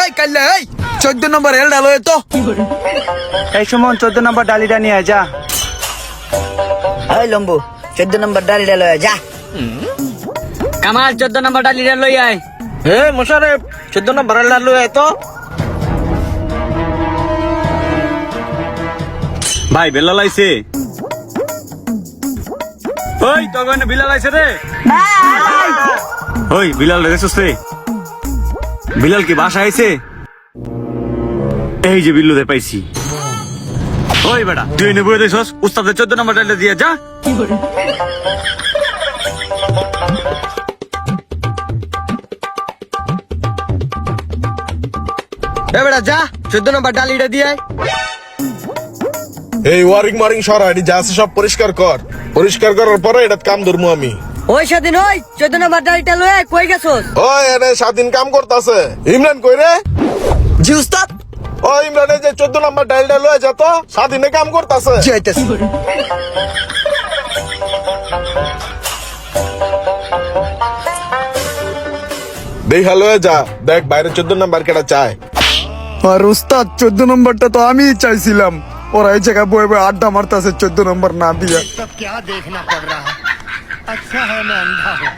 এই কাল্লা এই 14 নম্বর এল ডালো তো এই সুমন 14 নম্বর ডালিটা নিয়ে আয়, যা। এই লম্বু 14 নম্বর ডালিটা লয়ে যা। কামাল 14 নম্বর ডালিটা লই আয়। হে মোশারেফ 14 নম্বর ডাল লয়ে তো। ভাই বেলা লাইছে। ওই তো গনে বিলাল আইছে রে। ওই বিলাল রে সুস্তে। বিলাল কি বাসা আইছে? এই যে বিল্লুদের পাইছি। ওই বেটা তুই এনে বই দেছস উস্তাদের 14 নম্বর ডালটা দিয়ে যা। এ বেটা যা 14 নম্বর ডালিটা দিয়ে আয়। এই ওয়ারিং মারিং সরা এটি যা আছে সব পরিষ্কার কর। পরিষ্কার করার পরে এটা কাম ধরবো আমি। ওই স্বাধীন ওই 14 নম্বর ডালিটা লয়ে কই গেছস? ওই এনে স্বাধীন কাম করতেছে। ইমরান কই রে? জি উস্তাদ। ও ইমরানে যে 14 নম্বর ডালটা লয়ে যেত স্বাধীনে কাম করতেছে। জি আইতাছি। দেখা লয়ে যা, দেখ বাইরে 14 নম্বর কেটা চায়। আর উস্তাদ 14 নম্বরটা তো আমিই চাইছিলাম। ওরা এই জায়গায় বয়ে বয়ে আড্ডা মারতেছে 14 নম্বর না দিয়া। सब क्या देखना पड़ रहा है। अच्छा है मैं अंधा हूँ।